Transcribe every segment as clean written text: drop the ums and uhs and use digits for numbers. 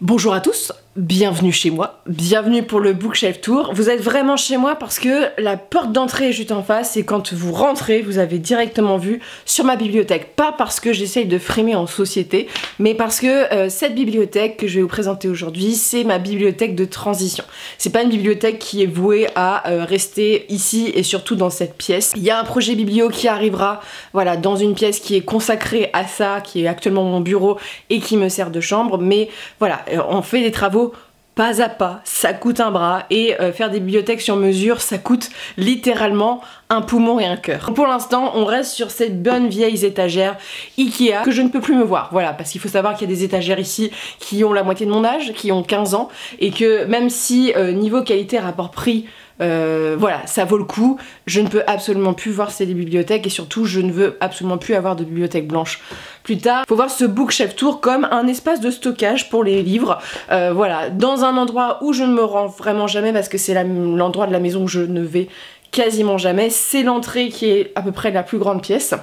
Bonjour à tous, bienvenue chez moi, bienvenue pour le Bookshelf Tour. Vous êtes vraiment chez moi parce que la porte d'entrée est juste en face et quand vous rentrez, vous avez directement vu sur ma bibliothèque. Pas parce que j'essaye de frimer en société, mais parce que cette bibliothèque que je vais vous présenter aujourd'hui, c'est ma bibliothèque de transition. C'est pas une bibliothèque qui est vouée à rester ici et surtout dans cette pièce. Il y a un projet biblio qui arrivera, voilà, dans une pièce qui est consacrée à ça, qui est actuellement mon bureau et qui me sert de chambre, mais voilà. On fait des travaux pas à pas, ça coûte un bras et faire des bibliothèques sur mesure, ça coûte littéralement un poumon et un cœur. Pour l'instant, on reste sur ces bonnes vieilles étagères Ikea que je ne peux plus me voir. Voilà, parce qu'il faut savoir qu'il y a des étagères ici qui ont la moitié de mon âge, qui ont 15 ans et que même si niveau qualité rapport prix, voilà, ça vaut le coup, je ne peux absolument plus voir ces bibliothèques et surtout je ne veux absolument plus avoir de bibliothèque blanche plus tard. Faut voir ce Bookshelf Tour comme un espace de stockage pour les livres, voilà, dans un endroit où je ne me rends vraiment jamais parce que c'est l'endroit de la maison où je ne vais quasiment jamais. C'est l'entrée qui est à peu près la plus grande pièce.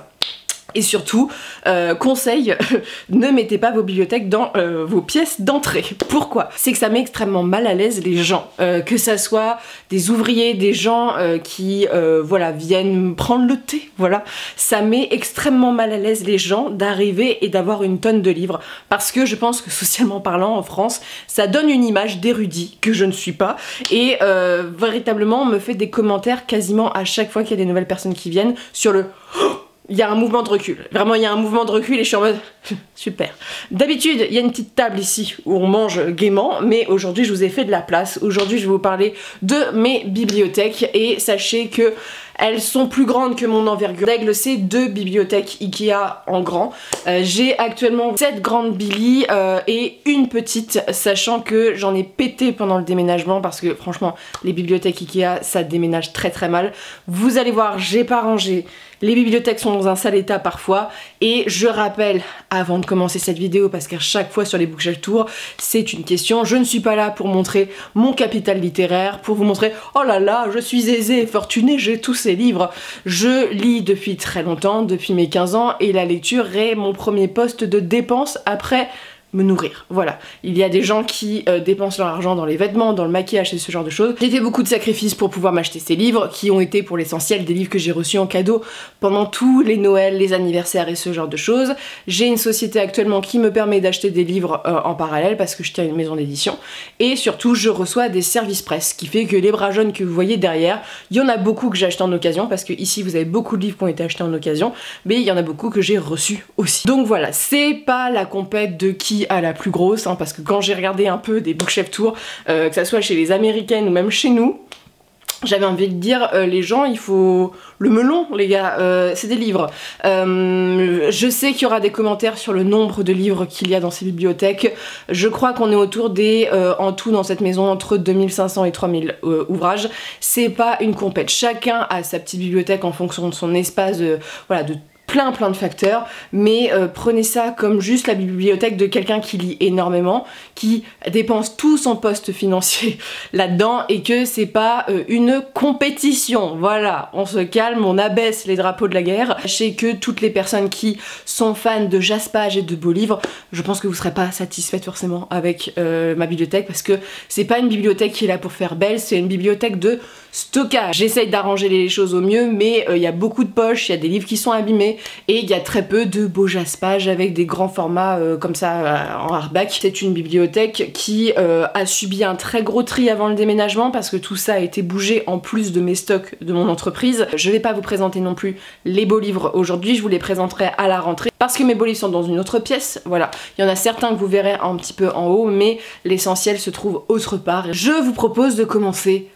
Et surtout, conseil, ne mettez pas vos bibliothèques dans vos pièces d'entrée. Pourquoi? C'est que ça met extrêmement mal à l'aise les gens. Que ça soit des ouvriers, des gens qui voilà, viennent prendre le thé, voilà. Ça met extrêmement mal à l'aise les gens d'arriver et d'avoir une tonne de livres. Parce que je pense que socialement parlant, en France, ça donne une image d'érudit, que je ne suis pas. Et véritablement, on me fait des commentaires quasiment à chaque fois qu'il y a des nouvelles personnes qui viennent sur le... Il y a un mouvement de recul, vraiment il y a un mouvement de recul et je suis en mode super. D'habitude il y a une petite table ici où on mange gaiement, mais aujourd'hui je vous ai fait de la place. Aujourd'hui je vais vous parler de mes bibliothèques et sachez que elles sont plus grandes que mon envergure. D'aigle, c'est 2 bibliothèques Ikea en grand. J'ai actuellement 7 grandes Billy et une petite, sachant que j'en ai pété pendant le déménagement parce que franchement les bibliothèques Ikea ça déménage très très mal. Vous allez voir, j'ai pas rangé. Les bibliothèques sont dans un sale état parfois et je rappelle avant de commencer cette vidéo parce qu'à chaque fois sur les Bookshelf Tour c'est une question, je ne suis pas là pour montrer mon capital littéraire, pour vous montrer oh là là je suis aisée et fortunée, j'ai tous ces livres. Je lis depuis très longtemps, depuis mes 15 ans et la lecture est mon premier poste de dépense après me nourrir, voilà. Il y a des gens qui dépensent leur argent dans les vêtements, dans le maquillage et ce genre de choses. J'ai fait beaucoup de sacrifices pour pouvoir m'acheter ces livres, qui ont été pour l'essentiel des livres que j'ai reçus en cadeau pendant tous les Noëls, les anniversaires et ce genre de choses. J'ai une société actuellement qui me permet d'acheter des livres en parallèle parce que je tiens une maison d'édition. Et surtout, je reçois des services presse, ce qui fait que les bras jaunes que vous voyez derrière, il y en a beaucoup que j'ai acheté en occasion parce que ici vous avez beaucoup de livres qui ont été achetés en occasion, mais il y en a beaucoup que j'ai reçus aussi. Donc voilà, c'est pas la compète de qui à la plus grosse, hein, parce que quand j'ai regardé un peu des Bookshelf Tour, que ça soit chez les américaines ou même chez nous, j'avais envie de dire, les gens, il faut le melon, les gars, c'est des livres. Je sais qu'il y aura des commentaires sur le nombre de livres qu'il y a dans ces bibliothèques. Je crois qu'on est autour des, en tout dans cette maison, entre 2500 et 3000 ouvrages. C'est pas une compète. Chacun a sa petite bibliothèque en fonction de son espace, voilà, de plein de facteurs, mais prenez ça comme juste la bibliothèque de quelqu'un qui lit énormément, qui dépense tout son poste financier là-dedans et que c'est pas une compétition. Voilà, on se calme, on abaisse les drapeaux de la guerre. Sachez que toutes les personnes qui sont fans de jaspage et de beaux livres, je pense que vous serez pas satisfaites forcément avec ma bibliothèque parce que c'est pas une bibliothèque qui est là pour faire belle, c'est une bibliothèque de stockage. J'essaye d'arranger les choses au mieux, mais il y a beaucoup de poches, il y a des livres qui sont abîmés et il y a très peu de beaux jaspages avec des grands formats comme ça en hardback. C'est une bibliothèque qui a subi un très gros tri avant le déménagement parce que tout ça a été bougé en plus de mes stocks de mon entreprise. Je vais pas vous présenter non plus les beaux livres aujourd'hui, je vous les présenterai à la rentrée parce que mes beaux livres sont dans une autre pièce, voilà. Il y en a certains que vous verrez un petit peu en haut, mais l'essentiel se trouve autre part. Je vous propose de commencer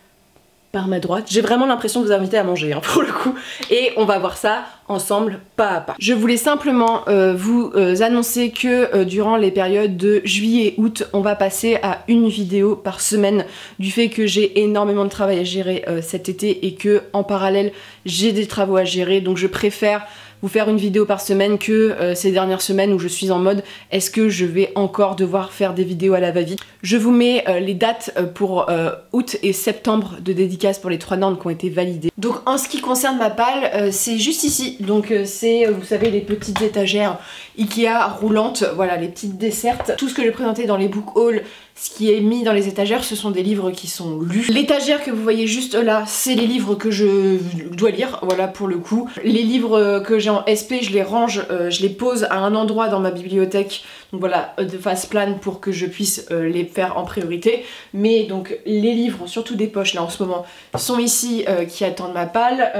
par ma droite. J'ai vraiment l'impression de vous inviter à manger, hein, pour le coup. Et on va voir ça ensemble, pas à pas. Je voulais simplement vous annoncer que durant les périodes de juillet et août, on va passer à une vidéo par semaine du fait que j'ai énormément de travail à gérer cet été et que en parallèle, j'ai des travaux à gérer. Donc je préfère vous faire une vidéo par semaine que ces dernières semaines où je suis en mode est-ce que je vais encore devoir faire des vidéos à la va-vite. Je vous mets les dates pour août et septembre de dédicaces pour les 3 Nantes qui ont été validées. Donc en ce qui concerne ma palle, c'est juste ici. Donc c'est, vous savez, les petites étagères Ikea roulantes, voilà, les petites dessertes. Tout ce que j'ai présenté dans les book hauls, ce qui est mis dans les étagères, ce sont des livres qui sont lus. L'étagère que vous voyez juste là, c'est les livres que je dois lire, voilà, pour le coup. Les livres que j'ai en SP, je les range, je les pose à un endroit dans ma bibliothèque, donc voilà, de face plane pour que je puisse les faire en priorité. Mais donc les livres, surtout des poches là en ce moment, sont ici qui attendent ma palle.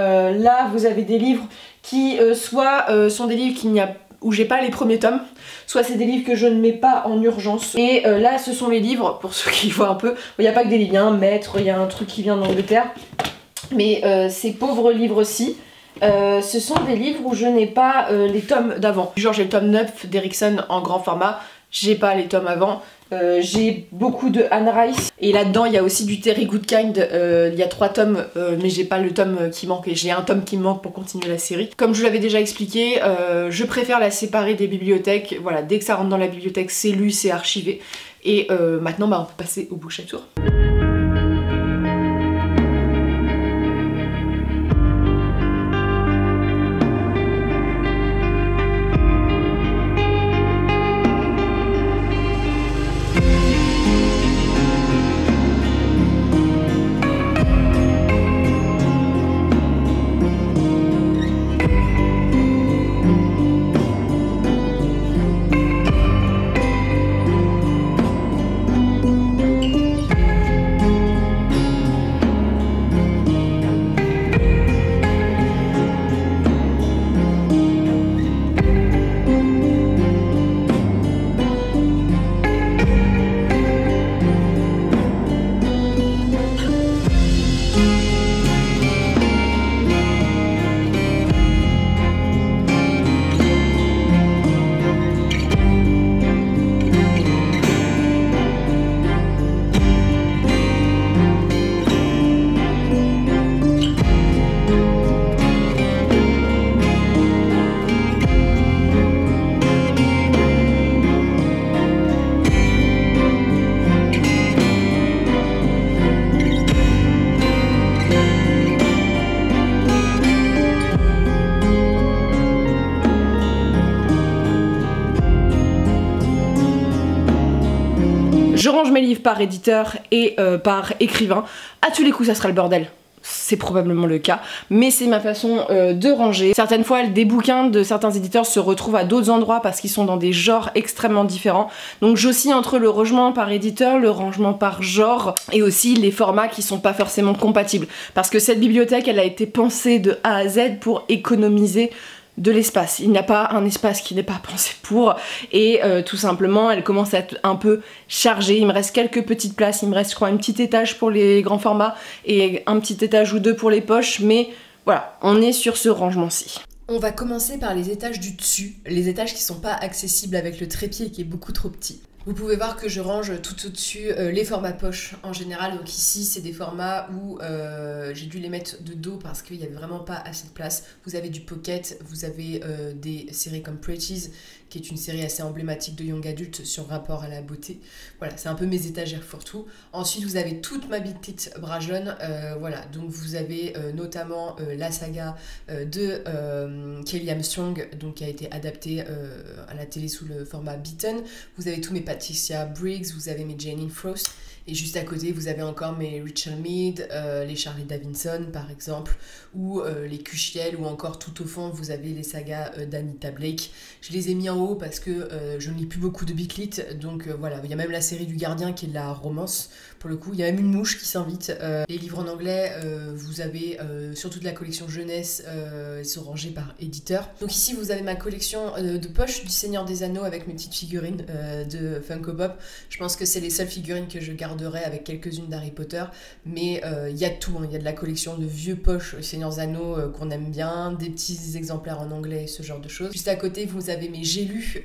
Là, vous avez des livres qui soit sont des livres où j'ai pas les premiers tomes, soit c'est des livres que je ne mets pas en urgence. Et là ce sont les livres, pour ceux qui voient un peu, il n'y a pas que des livres, il y a un maître, il y a un truc qui vient d'Angleterre, mais ces pauvres livres-ci, ce sont des livres où je n'ai pas les tomes d'avant. Genre j'ai le tome 9 d'Erikson en grand format, j'ai pas les tomes avant. J'ai beaucoup de Anne Rice et là-dedans il y a aussi du Terry Goodkind, il y a 3 tomes mais j'ai pas le tome qui manque et j'ai un tome qui me manque pour continuer la série. Comme je vous l'avais déjà expliqué, je préfère la séparer des bibliothèques, voilà, dès que ça rentre dans la bibliothèque c'est lu, c'est archivé et maintenant bah, on peut passer au bookshelf tour. Je range mes livres par éditeur et par écrivain. À tous les coups, ça sera le bordel. C'est probablement le cas, mais c'est ma façon de ranger. Certaines fois, des bouquins de certains éditeurs se retrouvent à d'autres endroits parce qu'ils sont dans des genres extrêmement différents. Donc j'oscille entre le rangement par éditeur, le rangement par genre et aussi les formats qui sont pas forcément compatibles. Parce que cette bibliothèque, elle a été pensée de A à Z pour économiser de l'espace. Il n'y a pas un espace qui n'est pas pensé pour et tout simplement elle commence à être un peu chargée. Il me reste quelques petites places, il me reste je crois un petit étage pour les grands formats et un petit étage ou 2 pour les poches, mais voilà, on est sur ce rangement-ci. On va commencer par les étages du dessus, les étages qui sont pas accessibles avec le trépied qui est beaucoup trop petit. Vous pouvez voir que je range tout au-dessus les formats poches en général. Donc ici, c'est des formats où j'ai dû les mettre de dos parce qu'il n'y avait vraiment pas assez de place. Vous avez du pocket, vous avez des séries comme Pretties, qui est une série assez emblématique de young adult sur rapport à la beauté. Voilà, c'est un peu mes étagères fourre-tout. Ensuite, vous avez toute ma petite Bragelonne. Voilà, donc vous avez notamment la saga de Kelly Armstrong, donc qui a été adaptée à la télé sous le format Beaten. Vous avez tous mes Patricia Briggs, vous avez mes Jane Frost. Et juste à côté, vous avez encore mes Rachel Mead, les Charlie Davidson par exemple, ou les Cushiel, ou encore tout au fond, vous avez les sagas d'Anita Blake. Je les ai mis en haut parce que je ne lis plus beaucoup de Big Lit, donc voilà, il y a même la série du Gardien qui est de la romance, pour le coup. Il y a même une mouche qui s'invite. Les livres en anglais, vous avez surtout de la collection jeunesse, ils sont rangés par éditeur. Donc ici, vous avez ma collection de poches du Seigneur des Anneaux avec mes petites figurines de Funko Pop. Je pense que c'est les seules figurines que je garde avec quelques-unes d'Harry Potter, mais il y a tout, hein. Il y a de la collection de vieux poches Seigneur des Anneaux qu'on aime bien, des petits exemplaires en anglais, ce genre de choses. Juste à côté, vous avez mes lu.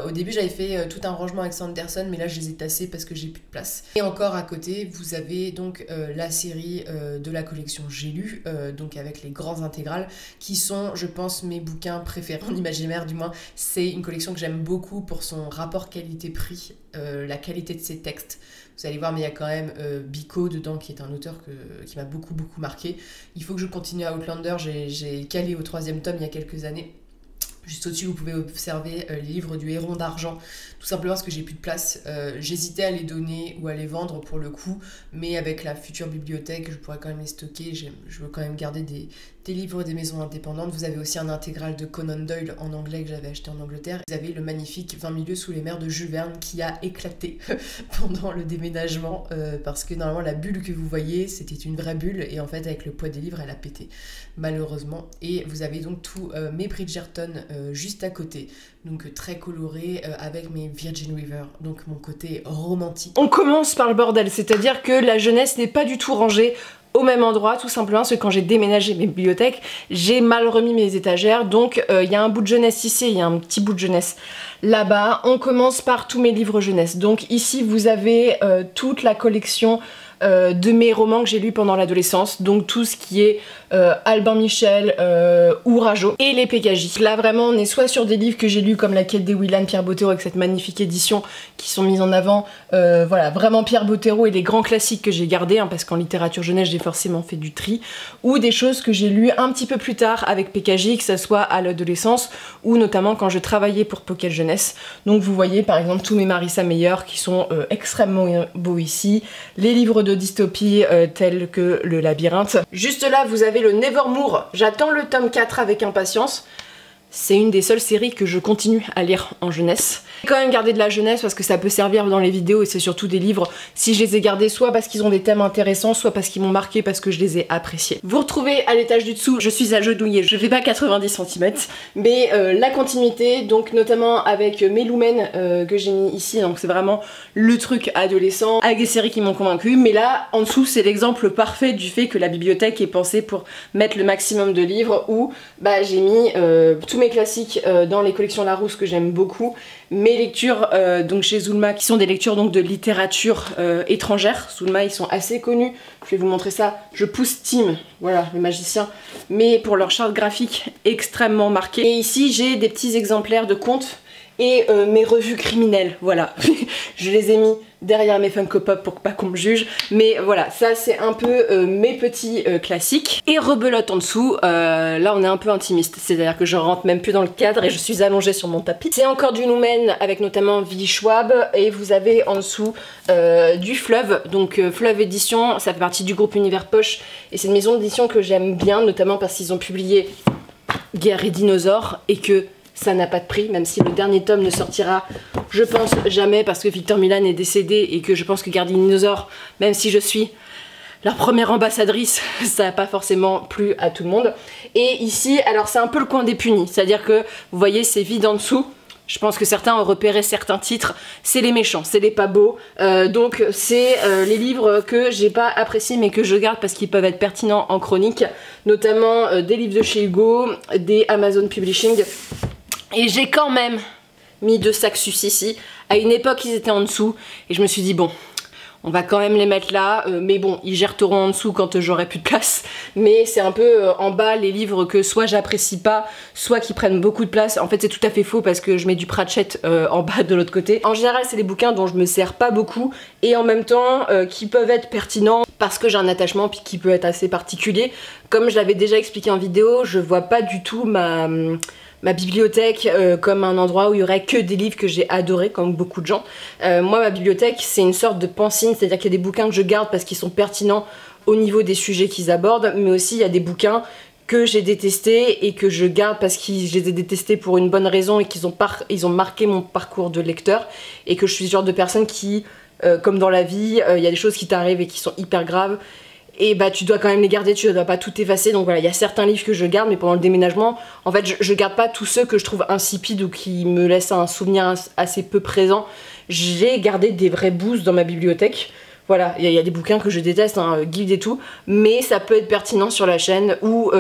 Au début j'avais fait tout un rangement avec Sanderson, mais là je les ai tassés parce que j'ai plus de place. Et encore à côté vous avez donc la série de la collection J'ai lu, donc avec les grands intégrales qui sont, je pense, mes bouquins préférés en imaginaire du moins. C'est une collection que j'aime beaucoup pour son rapport qualité-prix, la qualité de ses textes. Vous allez voir, mais il y a quand même Biko dedans, qui est un auteur qui m'a beaucoup marqué. Il faut que je continue à Outlander, j'ai calé au 3e tome il y a quelques années. Juste au-dessus, vous pouvez observer les livres du Héron d'Argent, tout simplement parce que j'ai plus de place. J'hésitais à les donner ou à les vendre pour le coup, mais avec la future bibliothèque, je pourrais quand même les stocker. Je veux quand même garder des livres des maisons indépendantes. Vous avez aussi un intégral de Conan Doyle en anglais que j'avais acheté en Angleterre. Vous avez le magnifique 20 000 lieues sous les mers de Jules Verne qui a éclaté pendant le déménagement parce que normalement la bulle que vous voyez c'était une vraie bulle et en fait avec le poids des livres elle a pété malheureusement. Et vous avez donc tous mes Bridgerton juste à côté, donc très coloré avec mes Virgin River, donc mon côté romantique. On commence par le bordel, c'est-à-dire que la jeunesse n'est pas du tout rangée au même endroit, tout simplement parce que quand j'ai déménagé mes bibliothèques, j'ai mal remis mes étagères, donc il y a un bout de jeunesse ici et il y a un petit bout de jeunesse là-bas. On commence par tous mes livres jeunesse, donc ici vous avez toute la collection de mes romans que j'ai lus pendant l'adolescence, donc tout ce qui est Albin Michel ou Rajo et les PKJ. Là vraiment on est soit sur des livres que j'ai lus comme La Quête des Willan, Pierre Bottero avec cette magnifique édition qui sont mises en avant, voilà vraiment Pierre Bottero et les grands classiques que j'ai gardés, hein, parce qu'en littérature jeunesse j'ai forcément fait du tri, ou des choses que j'ai lues un petit peu plus tard avec PKJ, que ça soit à l'adolescence ou notamment quand je travaillais pour Pocket Jeunesse. Donc vous voyez par exemple tous mes Marissa Meyer qui sont extrêmement beaux ici, les livres de dystopie tels que Le Labyrinthe. Juste là vous avez le Nevermore, j'attends le tome 4 avec impatience. C'est une des seules séries que je continue à lire en jeunesse. J'ai quand même gardé de la jeunesse parce que ça peut servir dans les vidéos et c'est surtout des livres, si je les ai gardés, soit parce qu'ils ont des thèmes intéressants, soit parce qu'ils m'ont marqué, parce que je les ai appréciés. Vous retrouvez à l'étage du dessous, je suis agenouillée, je fais pas 90 cm, mais la continuité, donc notamment avec mes Lumens que j'ai mis ici, donc c'est vraiment le truc adolescent, avec des séries qui m'ont convaincu, mais là, en dessous, c'est l'exemple parfait du fait que la bibliothèque est pensée pour mettre le maximum de livres, où bah, j'ai mis tous mes classiques dans les collections Larousse que j'aime beaucoup, mes lectures donc chez Zulma qui sont des lectures donc de littérature étrangère. Zulma ils sont assez connus, je vais vous montrer ça, je pousse Tim, voilà les magiciens, mais pour leur charte graphique extrêmement marquée. Et ici j'ai des petits exemplaires de contes et mes revues criminelles, voilà. Je les ai mis derrière mes Funko Pop pour pas qu'on me juge, mais voilà, ça c'est un peu mes petits classiques. Et rebelote en dessous, là on est un peu intimiste, c'est-à-dire que je rentre même plus dans le cadre et je suis allongée sur mon tapis. C'est encore du Lumen avec notamment Willy Schwab, et vous avez en dessous du Fleuve, donc Fleuve Édition, ça fait partie du groupe Univers Poche, et c'est une maison d'édition que j'aime bien, notamment parce qu'ils ont publié Guerre et Dinosaures, et que ça n'a pas de prix, même si le dernier tome ne sortira, je pense, jamais, parce que Victor Milan est décédé et que je pense que Guerre des Dinosaures, même si je suis leur première ambassadrice, ça n'a pas forcément plu à tout le monde. Et ici, alors c'est un peu le coin des punis, c'est-à-dire que, vous voyez, c'est vide en dessous. Je pense que certains ont repéré certains titres, c'est les méchants, c'est les pas beaux, donc c'est les livres que j'ai pas appréciés mais que je garde parce qu'ils peuvent être pertinents en chronique, notamment des livres de chez Hugo, des Amazon Publishing. Et j'ai quand même mis 2 Saxus ici. À une époque, ils étaient en dessous. Et je me suis dit, bon, on va quand même les mettre là. Mais bon, ils gerteront en dessous quand j'aurai plus de place. Mais c'est un peu en bas les livres que soit j'apprécie pas, soit qui prennent beaucoup de place. En fait, c'est tout à fait faux parce que je mets du Pratchett en bas de l'autre côté. En général, c'est des bouquins dont je me sers pas beaucoup. Et en même temps, qui peuvent être pertinents parce que j'ai un attachement puis qui peut être assez particulier. Comme je l'avais déjà expliqué en vidéo, je vois pas du tout ma bibliothèque comme un endroit où il y aurait que des livres que j'ai adorés, comme beaucoup de gens. Moi, ma bibliothèque, c'est une sorte de pancine, c'est-à-dire qu'il y a des bouquins que je garde parce qu'ils sont pertinents au niveau des sujets qu'ils abordent, mais aussi il y a des bouquins que j'ai détestés et que je garde parce que je les ai détestés pour une bonne raison et qu'ils ont marqué mon parcours de lecteur, et que je suis ce genre de personne qui, comme dans la vie, il y a des choses qui t'arrivent et qui sont hyper graves, et bah tu dois quand même les garder, tu ne dois pas tout effacer. Donc voilà, il y a certains livres que je garde, mais pendant le déménagement, en fait je garde pas tous ceux que je trouve insipides ou qui me laissent un souvenir assez peu présent. J'ai gardé des vrais boosts dans ma bibliothèque. Voilà, il y a des bouquins que je déteste, hein, guides et tout, mais ça peut être pertinent sur la chaîne ou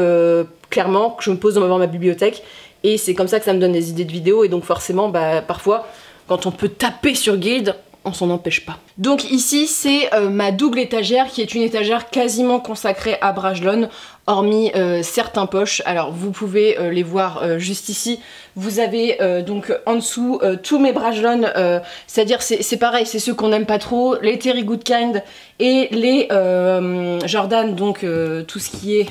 clairement que je me pose devant ma bibliothèque et c'est comme ça que ça me donne des idées de vidéos, et donc forcément bah, parfois quand on peut taper sur Guild, on s'en empêche pas. Donc ici c'est ma double étagère qui est une étagère quasiment consacrée à Brajlon, hormis certains poches. Alors vous pouvez les voir juste ici. Vous avez donc en dessous tous mes Brajlon, c'est-à-dire c'est pareil, c'est ceux qu'on n'aime pas trop, les Terry Goodkind et les Jordan, donc tout ce qui est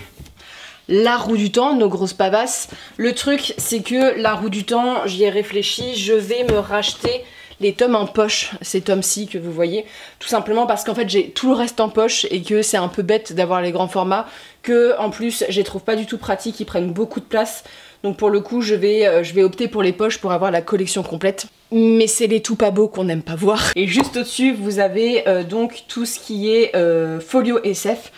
la roue du temps, nos grosses pavasses. Le truc c'est que la roue du temps, j'y ai réfléchi, je vais me racheter les tomes en poche, ces tomes-ci que vous voyez, tout simplement parce qu'en fait j'ai tout le reste en poche et que c'est un peu bête d'avoir les grands formats, que en plus je les trouve pas du tout pratiques, ils prennent beaucoup de place, donc pour le coup je vais opter pour les poches pour avoir la collection complète. Mais c'est les tout pas beaux qu'on n'aime pas voir. Et juste au-dessus vous avez donc tout ce qui est Folio SF.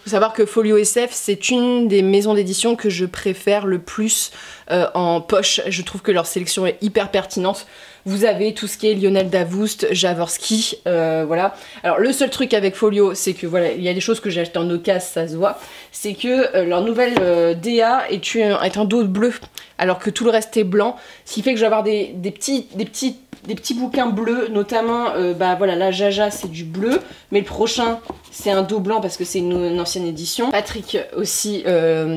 Faut savoir que Folio SF c'est une des maisons d'édition que je préfère le plus en poche. Je trouve que leur sélection est hyper pertinente. Vous avez tout ce qui est Lionel Davoust, Jaworski, voilà. Alors le seul truc avec Folio, c'est que voilà, il y a des choses que j'ai achetées en occasion, ça se voit, c'est que leur nouvelle DA est un dos bleu, alors que tout le reste est blanc, ce qui fait que je vais avoir des petits bouquins bleus, notamment, bah voilà, là Jaja c'est du bleu, mais le prochain c'est un dos blanc parce que c'est une ancienne édition. Patrick aussi,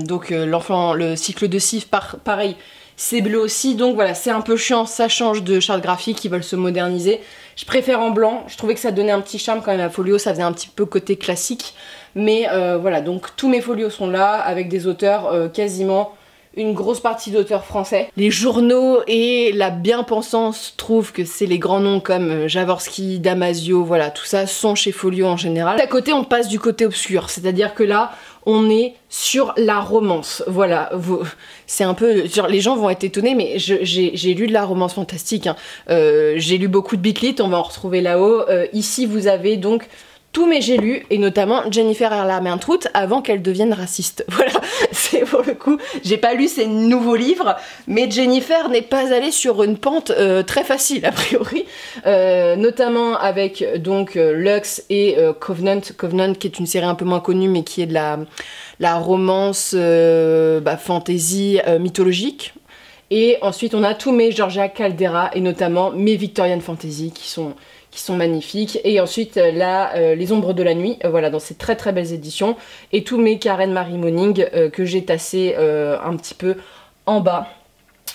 donc l'enfant, le cycle de Sif, pareil, c'est bleu aussi, donc voilà, c'est un peu chiant, ça change de charte graphique, ils veulent se moderniser. Je préfère en blanc, je trouvais que ça donnait un petit charme quand même à Folio, ça faisait un petit peu côté classique, mais voilà, donc tous mes folios sont là, avec des auteurs quasiment une grosse partie d'auteurs français. Les journaux et la bien-pensance trouvent que c'est les grands noms comme Jaworski, Damasio, voilà, tout ça sont chez Folio en général. À côté, on passe du côté obscur, c'est-à-dire que là, on est sur la romance, voilà, c'est un peu, genre, les gens vont être étonnés, mais j'ai lu de la romance fantastique, hein. J'ai lu beaucoup de Bitlit, on va en retrouver là-haut. Ici, vous avez donc tous mes j'ai lus, et notamment Jennifer Erlamertrout avant qu'elle devienne raciste. Voilà, c'est pour le coup, j'ai pas lu ses nouveaux livres, mais Jennifer n'est pas allée sur une pente très facile a priori, notamment avec donc Lux et Covenant qui est une série un peu moins connue mais qui est de la romance fantasy mythologique. Et ensuite on a tous mes Georgia Caldera et notamment mes Victorian Fantasy qui sont magnifiques, et ensuite là les ombres de la nuit, voilà, dans ces très très belles éditions, et tous mes Karen Marie Moning que j'ai tassés un petit peu en bas.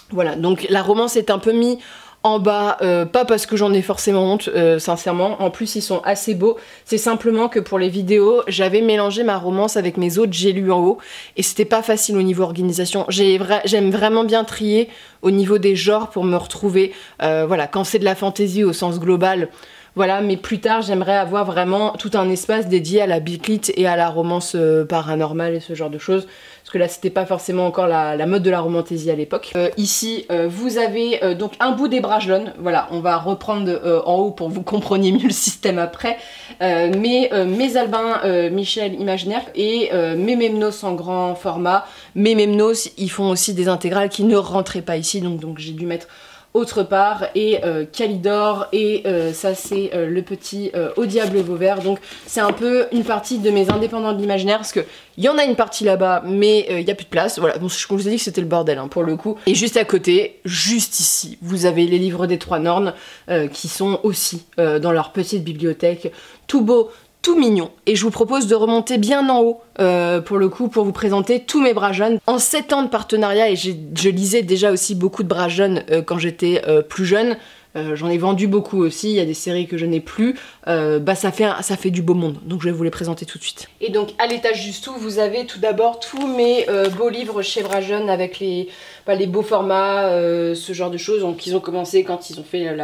Voilà, donc la romance est un peu mise en bas, pas parce que j'en ai forcément honte, sincèrement, en plus ils sont assez beaux, c'est simplement que pour les vidéos, j'avais mélangé ma romance avec mes autres j'ai lu en haut, et c'était pas facile au niveau organisation. J'aime vraiment bien trier au niveau des genres pour me retrouver, voilà, quand c'est de la fantasy au sens global, voilà, mais plus tard j'aimerais avoir vraiment tout un espace dédié à la bitlit et à la romance paranormale et ce genre de choses, parce que là c'était pas forcément encore la mode de la romantésie à l'époque. Ici vous avez donc un bout des Brajlon, voilà, on va reprendre en haut pour que vous compreniez mieux le système après, mes Albin Michel imaginaires et mes Memnos en grand format. Mes Memnos ils font aussi des intégrales qui ne rentraient pas ici, donc j'ai dû mettre autre part, et Calidor, et ça c'est le petit Au Diable Vauvert, donc c'est un peu une partie de mes indépendants de l'imaginaire, parce que il y en a une partie là-bas, mais il n'y a plus de place, voilà, bon, je vous ai dit que c'était le bordel hein, pour le coup. Et juste à côté, juste ici, vous avez les livres des Trois Nornes, qui sont aussi dans leur petite bibliothèque, tout beau, tout mignon, et je vous propose de remonter bien en haut pour le coup pour vous présenter tous mes Brajlon. En 7 ans de partenariat, et je lisais déjà aussi beaucoup de Brajlon quand j'étais plus jeune, j'en ai vendu beaucoup aussi, il y a des séries que je n'ai plus, ça fait du beau monde, donc je vais vous les présenter tout de suite. Et donc à l'étage du tout, vous avez tout d'abord tous mes beaux livres chez Brajlon avec les beaux formats, ce genre de choses. Donc ils ont commencé quand ils ont fait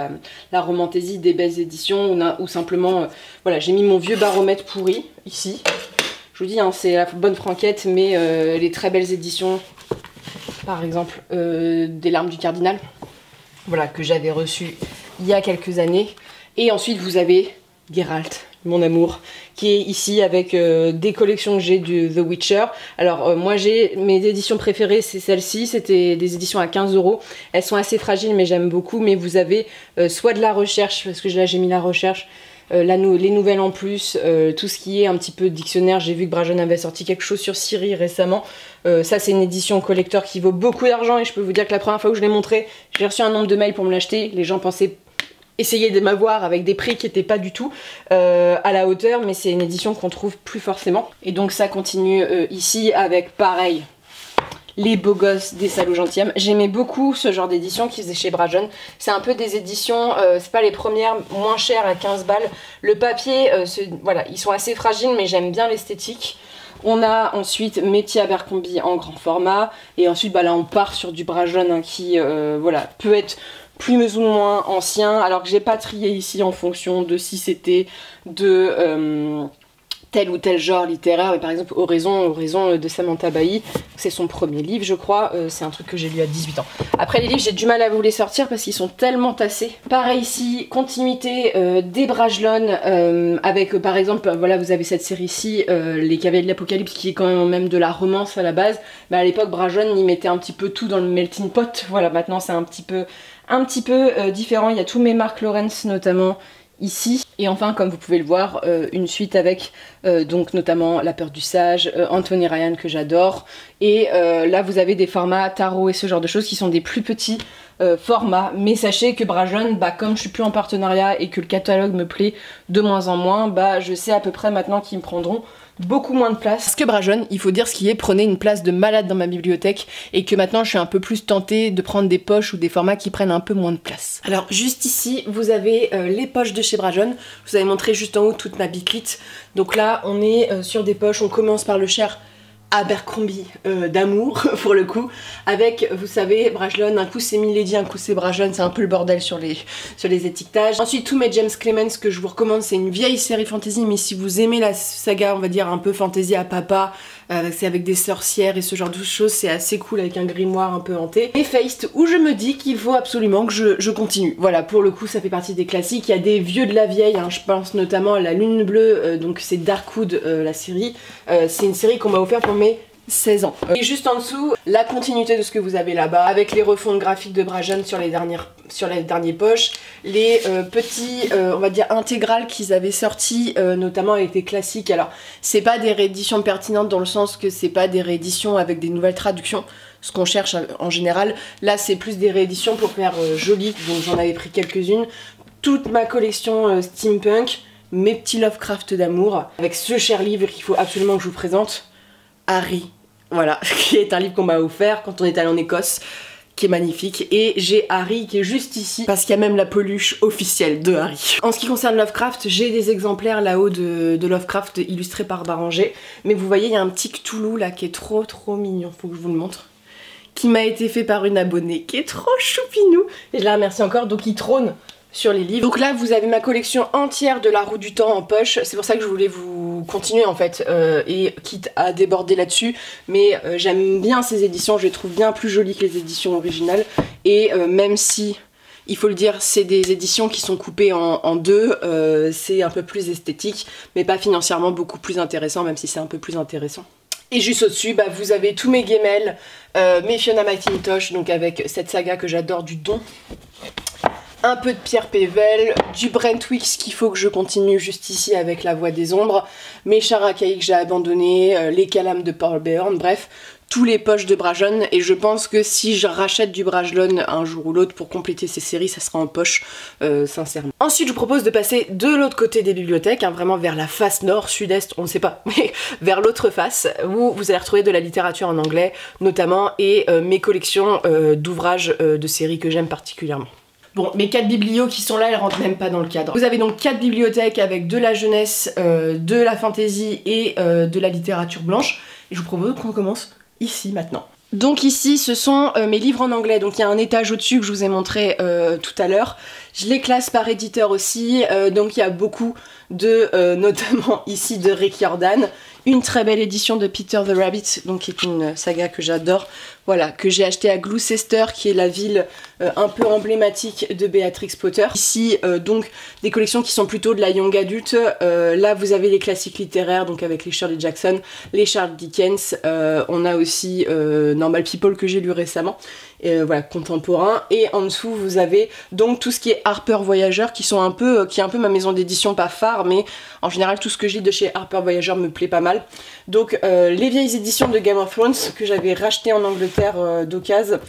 la romantésie des belles éditions, ou simplement, voilà, j'ai mis mon vieux baromètre pourri ici. Je vous dis, hein, c'est la bonne franquette, mais les très belles éditions, par exemple des Larmes du Cardinal, voilà, que j'avais reçu il y a quelques années. Et ensuite vous avez Geralt, mon amour, qui est ici avec des collections que j'ai de The Witcher. Alors moi j'ai mes éditions préférées, c'est celle-ci, c'était des éditions à 15 €. Elles sont assez fragiles mais j'aime beaucoup, mais vous avez soit de la recherche, parce que là j'ai mis la recherche, les nouvelles en plus, tout ce qui est un petit peu dictionnaire. J'ai vu que Bragelonne avait sorti quelque chose sur Siri récemment. Ça c'est une édition collector qui vaut beaucoup d'argent et je peux vous dire que la première fois que je l'ai montré, j'ai reçu un nombre de mails pour me l'acheter. Les gens pensaient essayer de m'avoir avec des prix qui n'étaient pas du tout à la hauteur, mais c'est une édition qu'on trouve plus forcément. Et donc ça continue ici avec pareil les beaux gosses des salauds gentilshommes. J'aimais beaucoup ce genre d'édition qu'ils faisaient chez Bragelonne. C'est un peu des éditions, c'est pas les premières, moins chères à 15 balles. Le papier, voilà, ils sont assez fragiles mais j'aime bien l'esthétique. On a ensuite mes petits Abercrombie en grand format et ensuite bah là on part sur du Bragelonne hein, qui voilà, peut être plus ou moins ancien, alors que j'ai pas trié ici en fonction de si c'était de tel ou tel genre littéraire, mais par exemple Oraison de Samantha Bailly, c'est son premier livre je crois, c'est un truc que j'ai lu à 18 ans. Après les livres j'ai du mal à vous les sortir parce qu'ils sont tellement tassés. Pareil ici, continuité des Bragelonne, avec par exemple, voilà vous avez cette série-ci, Les Cavaliers de l'Apocalypse qui est quand même de la romance à la base, mais à l'époque Bragelonne y mettait un petit peu tout dans le melting pot, voilà maintenant c'est un petit peu différent, il y a tous mes Mark Lawrence notamment ici. Et enfin, comme vous pouvez le voir, une suite avec donc notamment La Peur du Sage, Anthony Ryan que j'adore. Et là, vous avez des formats tarot et ce genre de choses qui sont des plus petits formats. Mais sachez que Bragelonne, bah, comme je suis plus en partenariat et que le catalogue me plaît de moins en moins, bah, je sais à peu près maintenant qu'ils me prendront beaucoup moins de place. Parce que Bragelonne, il faut dire ce qui est, prenait une place de malade dans ma bibliothèque et que maintenant je suis un peu plus tentée de prendre des poches ou des formats qui prennent un peu moins de place. Alors juste ici, vous avez les poches de chez Bragelonne. Je vous avais montré juste en haut toute ma bitlite. Donc là, on est sur des poches, on commence par le cher Abercrombie d'amour pour le coup, avec vous savez Bragelonne, un coup c'est Milady, un coup c'est Bragelonne, c'est un peu le bordel sur les étiquetages. Ensuite tous mes James Clemens que je vous recommande, c'est une vieille série fantasy, mais si vous aimez la saga on va dire un peu fantasy à papa, c'est avec des sorcières et ce genre de choses, c'est assez cool avec un grimoire un peu hanté. Et Feist où je me dis qu'il faut absolument que je continue. Voilà, pour le coup ça fait partie des classiques, il y a des vieux de la vieille, hein, je pense notamment à La Lune Bleue, donc c'est Darkwood la série, c'est une série qu'on m'a offert pour mes 16 ans. Et juste en dessous, la continuité de ce que vous avez là-bas, avec les refontes graphiques de Bragelonne sur les dernières poches, les petits, on va dire, intégrales qu'ils avaient sortis, notamment avec des classiques. Alors, c'est pas des rééditions pertinentes dans le sens que c'est pas des rééditions avec des nouvelles traductions, ce qu'on cherche en général. Là, c'est plus des rééditions pour faire joli, donc j'en avais pris quelques-unes. Toute ma collection steampunk, mes petits Lovecraft d'amour, avec ce cher livre qu'il faut absolument que je vous présente, Harry, voilà, qui est un livre qu'on m'a offert quand on est allé en Écosse, qui est magnifique, et j'ai Harry qui est juste ici, parce qu'il y a même la peluche officielle de Harry. En ce qui concerne Lovecraft, j'ai des exemplaires là-haut de Lovecraft illustrés par Baranger, mais vous voyez il y a un petit Cthulhu là qui est trop mignon, faut que je vous le montre, qui m'a été fait par une abonnée, qui est trop choupinou, et je la remercie encore, donc il trône sur les livres. Donc là vous avez ma collection entière de La Roue du Temps en poche, c'est pour ça que je voulais vous continuer en fait, et quitte à déborder là-dessus, mais j'aime bien ces éditions, je les trouve bien plus jolies que les éditions originales, et même si, il faut le dire, c'est des éditions qui sont coupées en deux, c'est un peu plus esthétique, mais pas financièrement beaucoup plus intéressant, même si c'est un peu plus intéressant. Et juste au-dessus, bah, vous avez tous mes Gemmell, mes Fiona McIntosh, donc avec cette saga que j'adore du Don. Un peu de Pierre Pével, du Brent Wicks qu'il faut que je continue juste ici avec La Voix des Ombres, mes Characailles que j'ai abandonnés, les Calames de Paul Beorn, bref, tous les poches de Bragelonne, et je pense que si je rachète du Bragelonne un jour ou l'autre pour compléter ces séries, ça sera en poche, sincèrement. Ensuite, je vous propose de passer de l'autre côté des bibliothèques, hein, vraiment vers la face nord, sud-est, on ne sait pas, mais vers l'autre face, où vous allez retrouver de la littérature en anglais, notamment, et mes collections d'ouvrages de séries que j'aime particulièrement. Bon, mes 4 biblios qui sont là, elles rentrent même pas dans le cadre. Vous avez donc 4 bibliothèques avec de la jeunesse, de la fantasy et de la littérature blanche. Et je vous propose qu'on commence ici maintenant. Donc ici, ce sont mes livres en anglais. Donc il y a un étage au-dessus que je vous ai montré tout à l'heure. Je les classe par éditeur aussi. Donc il y a beaucoup de, notamment ici, de Rick Riordan. Une très belle édition de Peter the Rabbit, donc qui est une saga que j'adore, voilà, que j'ai acheté à Gloucester, qui est la ville un peu emblématique de Beatrix Potter. Ici, donc, des collections qui sont plutôt de la young adulte. Là, vous avez les classiques littéraires, donc avec les Shirley Jackson, les Charles Dickens. On a aussi Normal People que j'ai lu récemment. voilà, contemporain. Et en dessous vous avez donc tout ce qui est Harper Voyageur, qui est un peu ma maison d'édition, pas phare, mais en général tout ce que je lis de chez Harper Voyageur me plaît pas mal. Donc les vieilles éditions de Game of Thrones que j'avais racheté en Angleterre d'occasion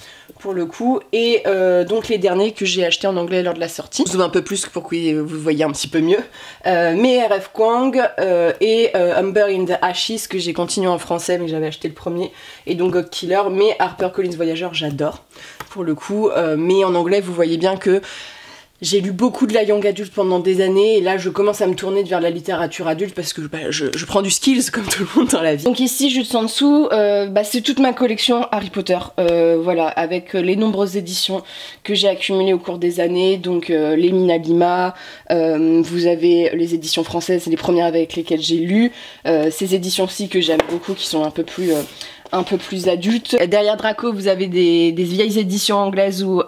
pour le coup, et donc les derniers que j'ai achetés en anglais lors de la sortie. Je vous ouvre un peu plus pour que vous voyez un petit peu mieux. Mais R.F. Kuang et Umber in the Ashes que j'ai continué en français mais que j'avais acheté le premier, et donc God Killer. Mais Harper Collins Voyageur j'adore pour le coup, mais en anglais vous voyez bien que j'ai lu beaucoup de la young adulte pendant des années, et là je commence à me tourner vers la littérature adulte parce que je prends du skills comme tout le monde dans la vie. Donc ici juste en dessous, c'est toute ma collection Harry Potter, voilà, avec les nombreuses éditions que j'ai accumulées au cours des années. Donc les Mina Lima, vous avez les éditions françaises, les premières avec lesquelles j'ai lu, ces éditions-ci que j'aime beaucoup, qui sont un peu plus adultes. Derrière Draco vous avez des vieilles éditions anglaises ou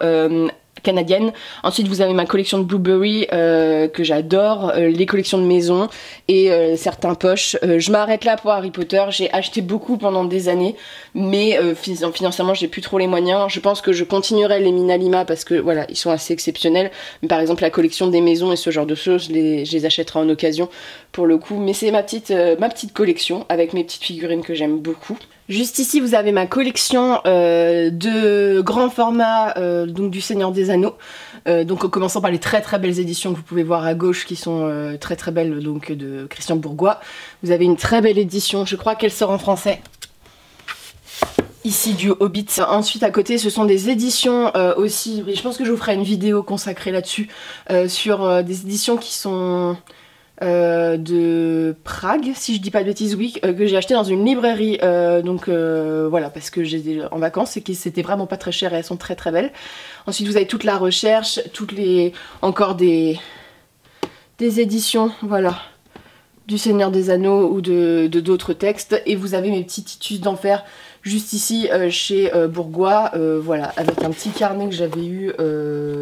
canadienne. Ensuite vous avez ma collection de Blueberry que j'adore, les collections de maison et certains poches. Je m'arrête là pour Harry Potter. J'ai acheté beaucoup pendant des années, mais financièrement j'ai plus trop les moyens. Je pense que je continuerai les Mina Lima parce que voilà, ils sont assez exceptionnels. Mais par exemple la collection des maisons et ce genre de choses, je les achèterai en occasion pour le coup. Mais c'est ma petite collection avec mes petites figurines que j'aime beaucoup. Juste ici vous avez ma collection de grand format, donc du Seigneur des Anneaux, donc en commençant par les très belles éditions que vous pouvez voir à gauche qui sont très belles, donc de Christian Bourgois. Vous avez une très belle édition, je crois qu'elle sort en français ici, du Hobbit. Ensuite à côté ce sont des éditions aussi, je pense que je vous ferai une vidéo consacrée là-dessus, sur des éditions qui sont de Prague, si je dis pas de bêtises, oui, que j'ai acheté dans une librairie, voilà, parce que j'étais en vacances et que c'était vraiment pas très cher, et elles sont très belles. Ensuite vous avez toute la recherche, encore des éditions, voilà, du Seigneur des Anneaux ou de d'autres textes, et vous avez mes petits Titus d'Enfer juste ici chez Bourgois, voilà, avec un petit carnet que j'avais eu,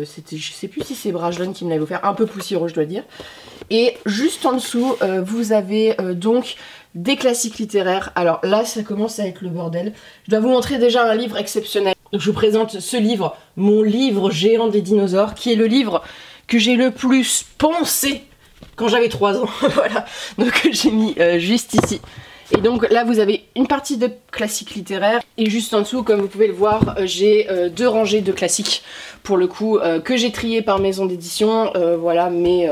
c'était, je sais plus si c'est Brajlon qui me l'avait offert, un peu poussiéreux je dois dire. Et juste en dessous vous avez donc des classiques littéraires. Alors là ça commence à être le bordel. Je dois vous montrer déjà un livre exceptionnel. Donc je vous présente ce livre, mon livre géant des dinosaures, qui est le livre que j'ai le plus poncé quand j'avais 3 ans. Voilà, donc j'ai mis juste ici. Et donc là vous avez une partie de classiques littéraires, et juste en dessous comme vous pouvez le voir j'ai 2 rangées de classiques pour le coup, que j'ai trié par maison d'édition, voilà, mais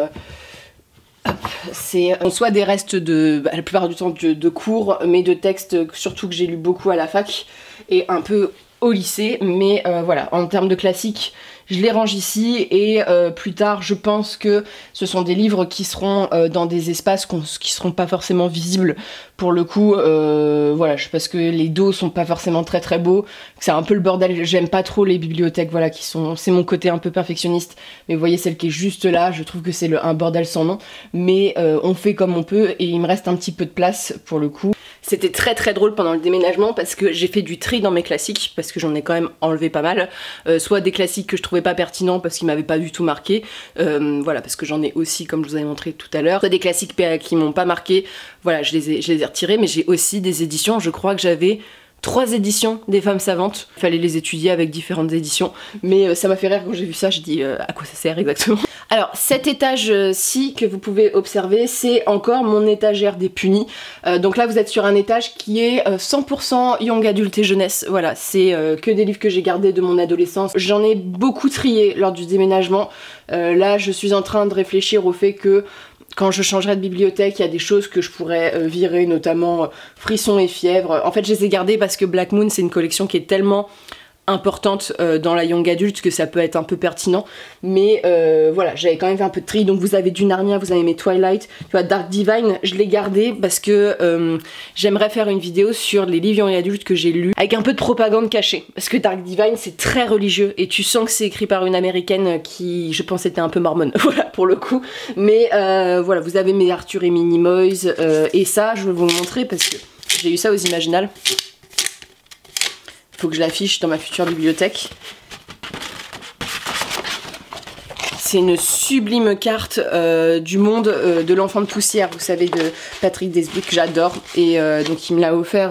c'est soit des restes la plupart du temps de cours, mais de textes surtout que j'ai lu beaucoup à la fac et un peu au lycée, mais voilà, en termes de classiques je les range ici, et plus tard je pense que ce sont des livres qui seront dans des espaces qui seront pas forcément visibles pour le coup, voilà, parce que les dos sont pas forcément très beaux, c'est un peu le bordel. J'aime pas trop les bibliothèques, voilà, c'est mon côté un peu perfectionniste, mais vous voyez celle qui est juste là, je trouve que c'est un bordel sans nom, mais on fait comme on peut, et il me reste un petit peu de place pour le coup. C'était très drôle pendant le déménagement parce que j'ai fait du tri dans mes classiques, parce que j'en ai quand même enlevé pas mal, soit des classiques que je trouvais pas pertinents parce qu'ils m'avaient pas du tout marqué, voilà, parce que j'en ai aussi comme je vous avais montré tout à l'heure, soit des classiques qui m'ont pas marqué, voilà, je les ai retirés. Mais j'ai aussi des éditions, je crois que j'avais 3 éditions des Femmes Savantes, il fallait les étudier avec différentes éditions, mais ça m'a fait rire quand j'ai vu ça, j'ai dit à quoi ça sert exactement. Alors cet étage-ci que vous pouvez observer, c'est encore mon étagère des punis, donc là vous êtes sur un étage qui est 100% young adulte et jeunesse, voilà, c'est que des livres que j'ai gardés de mon adolescence. J'en ai beaucoup trié lors du déménagement, là je suis en train de réfléchir au fait que quand je changerai de bibliothèque, il y a des choses que je pourrais virer, notamment Frisson et Fièvre. En fait, je les ai gardées parce que Black Moon, c'est une collection qui est tellement importante dans la young adulte que ça peut être un peu pertinent, mais voilà, j'avais quand même fait un peu de tri. Donc vous avez du Narnia, vous avez mes Twilight, tu vois, Dark Divine, je l'ai gardé parce que j'aimerais faire une vidéo sur les livres young adultes que j'ai lus avec un peu de propagande cachée, parce que Dark Divine c'est très religieux et tu sens que c'est écrit par une américaine qui, je pense, était un peu mormone, voilà, pour le coup. Mais voilà, vous avez mes Arthur et Minimoys, et ça je vais vous le montrer parce que j'ai eu ça aux Imaginales. Faut que je l'affiche dans ma future bibliothèque. c'est une sublime carte du monde de l'enfant de poussière, vous savez, de Patrick Desby, que j'adore. Et donc il me l'a offert,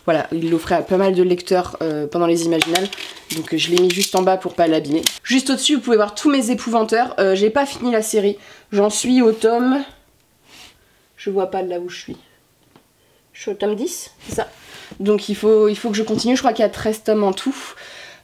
voilà, il l'offrait à pas mal de lecteurs pendant les Imaginales. Donc je l'ai mis juste en bas pour pas l'abîmer. Juste au-dessus, vous pouvez voir tous mes épouvanteurs. J'ai pas fini la série, j'en suis au tome... Je vois pas de là où je suis. Je suis au tome 10, c'est ça. Donc il faut que je continue, je crois qu'il y a 13 tomes en tout.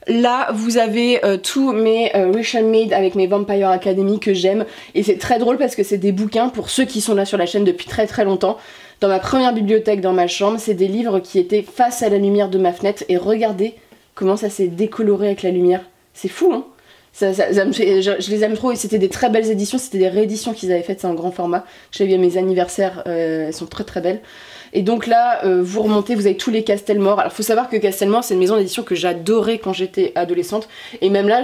Là, vous avez tous mes Rich Made avec mes Vampire Academy que j'aime. Et c'est très drôle parce que c'est des bouquins, pour ceux qui sont là sur la chaîne depuis très très longtemps. Dans ma première bibliothèque dans ma chambre, c'est des livres qui étaient face à la lumière de ma fenêtre. Et regardez comment ça s'est décoloré avec la lumière. C'est fou, hein. Je les aime trop, et c'était des très belles éditions, c'était des rééditions qu'ils avaient faites, c'est un grand format. Je l'ai vu à mes anniversaires, elles sont très très belles. Et donc là, vous remontez, vous avez tous les Castelmore. Alors faut savoir que Castelmore, c'est une maison d'édition que j'adorais quand j'étais adolescente. Et même là,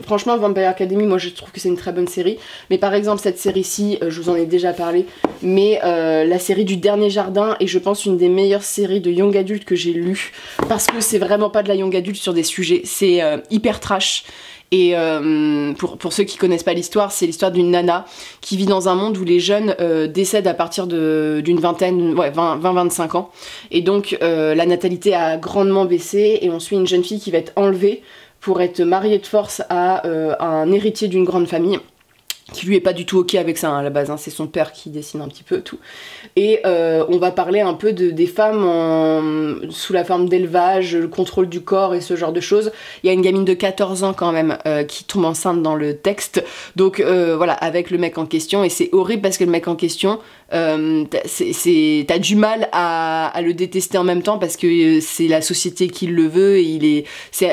franchement, Vampire Academy, moi je trouve que c'est une très bonne série. Mais par exemple, cette série-ci, je vous en ai déjà parlé, mais la série du Dernier Jardin est, je pense, une des meilleures séries de young adult que j'ai lues. Parce que c'est vraiment pas de la young adult sur des sujets, c'est hyper trash. Et pour ceux qui connaissent pas l'histoire, c'est l'histoire d'une nana qui vit dans un monde où les jeunes décèdent à partir d'une vingtaine, ouais, 20-25 ans. Et donc la natalité a grandement baissé, et on suit une jeune fille qui va être enlevée pour être mariée de force à un héritier d'une grande famille, qui lui est pas du tout ok avec ça, hein, à la base, hein, c'est son père qui décide un petit peu tout. Et on va parler un peu des femmes sous la forme d'élevage, le contrôle du corps et ce genre de choses. Il y a une gamine de 14 ans quand même qui tombe enceinte dans le texte, donc voilà, avec le mec en question, et c'est horrible parce que le mec en question, t'as du mal à le détester en même temps parce que c'est la société qui le veut, et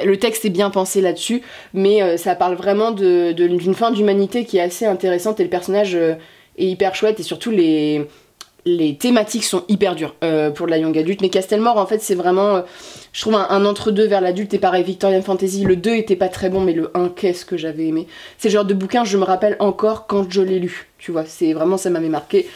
le texte est bien pensé là-dessus, mais ça parle vraiment d'une fin d'humanité qui est assez intéressante, et le personnage est hyper chouette, et surtout les thématiques sont hyper dures pour de la young adulte. Mais Castelmore, en fait, c'est vraiment, je trouve, un entre-deux vers l'adulte. Et pareil, Victorian Fantasy, le 2 était pas très bon, mais le 1, qu'est-ce que j'avais aimé. C'est le genre de bouquin, je me rappelle encore quand je l'ai lu, tu vois, c'est vraiment, ça m'avait marqué.